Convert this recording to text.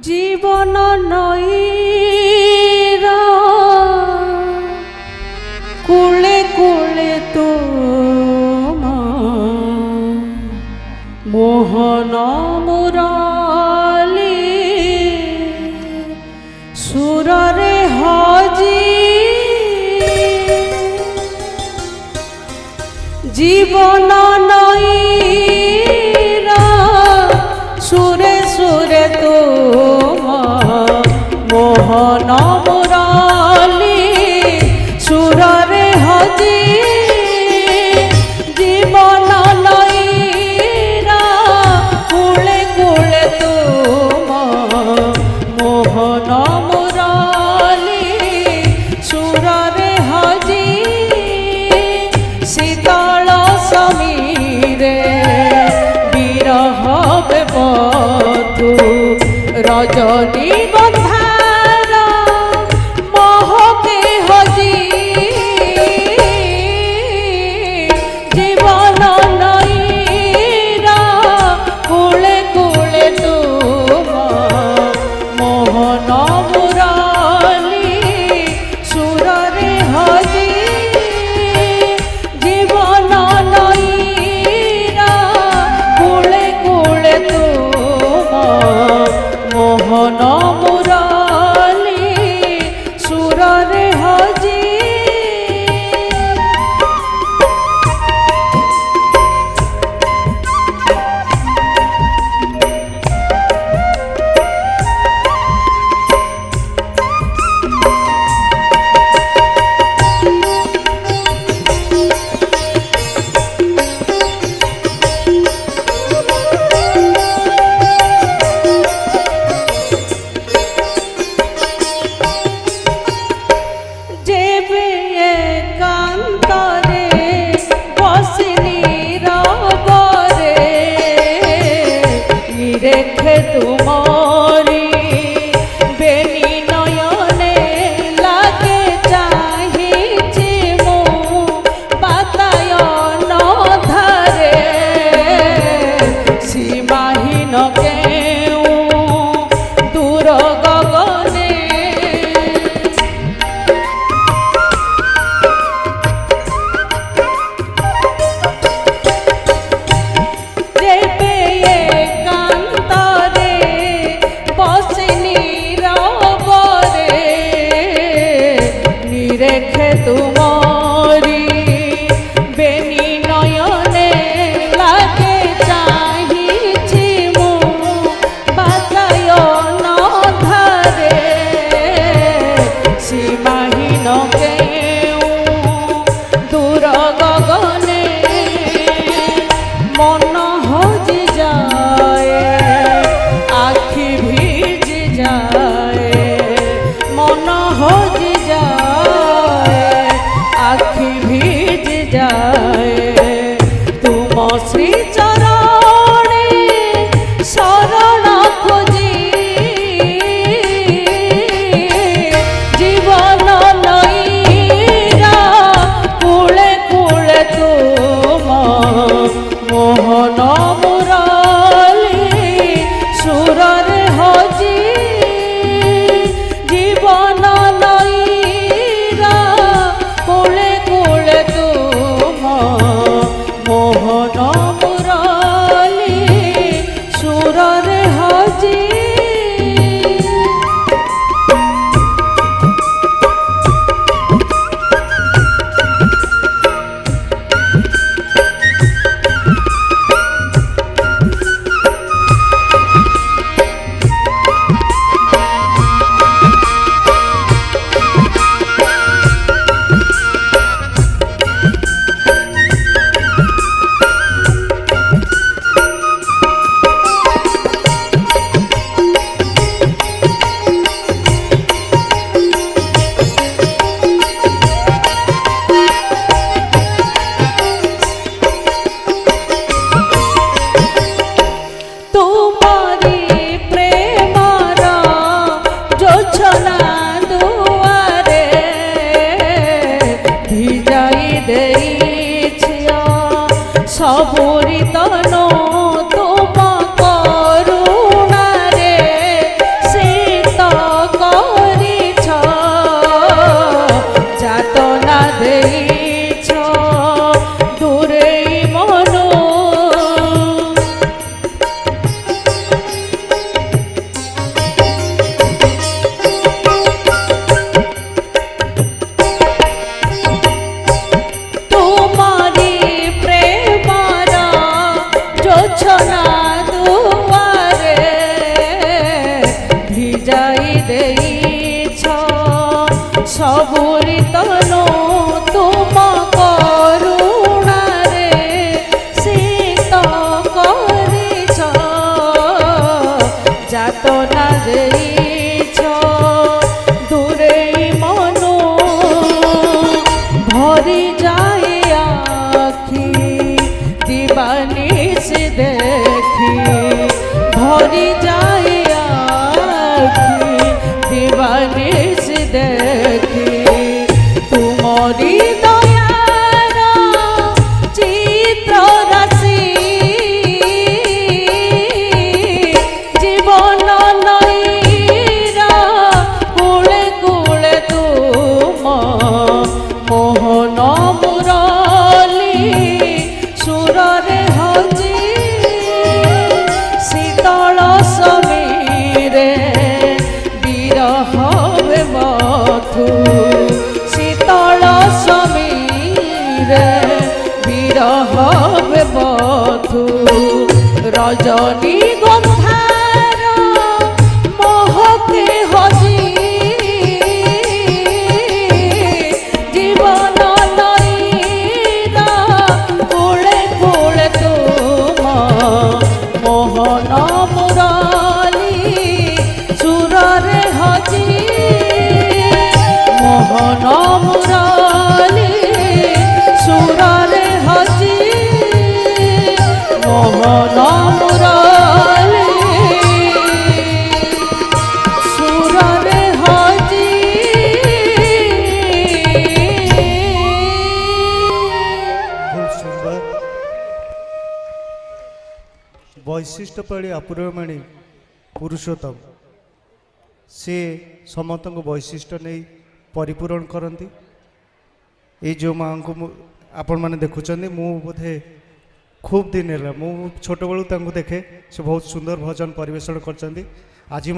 জীবন নইরা কুলে কুলে তো মোহন মুরালি সুররে হজি জীবন নইরা সুরে সুরে তো মোহন মুরালি সুররে হজি জীবন নইরা কুলে কুলে তো মোহন মুরালি সুররে হজি শীতল সমীরে বিরহ বেবধূ রজনী গন্ধার মহকে হজি জীবন নইরা কুলে কুলে তো মোহন মুরালি সুররে হজি জীবন নইরা কুলে কুলে তো মোহন মুরালি সুররে হজি রেখে তোমারি বেনি নয়নে লাগে চাহিছি মো বাতায়ন ধারে সীমাহীন কেউ দূর গগনে রেখে তোমারি বেনি নয়নে লাগে চাহিছি মো বাতায়ন ধারে সীমাহীন কেউ দূর গগনে মন হজি যায় আখি ভিজি যায় মন হজি যায় আখি ভিজ যায় তুম শ্রী চরণে শরণ খোঁজি জীবন নইরা কুলে কুলে তুম মোহন মুরালি সুররে হজি জীবন নইরা কুলে কুলে তুম মোহন মুরালি সুররে হজি সবরিতন তোমা করুণারে সে देवानिश देखी भरी जाए आखि देवानिश देखी तुमरी दयार चित्र राशि जीवन नईरा कूले कूले तुम मोहन मुरली सुररे हजी शीतल समीरे विरह मधु शीतल समीरे विरह मधु रजनी गंधार महके हजी जीवन नईरा कूले कूले तुम मोहन मुरली सुररे हजी मोहन मुरली सुररे हजी मोहन मुरली सुररे हजी। खूब सुंदर वैशिष्ट्यपड़ी अपूर्वमणि पुरुषोत्तम से समस्त वैशिष्ट्य नहीं परिपूरण करती ये जो माँ को आपण मैंने देखुं मु बोधे खूब दिन है मु छोट बलू देखे से बहुत सुंदर भजन परिवेषण कर आज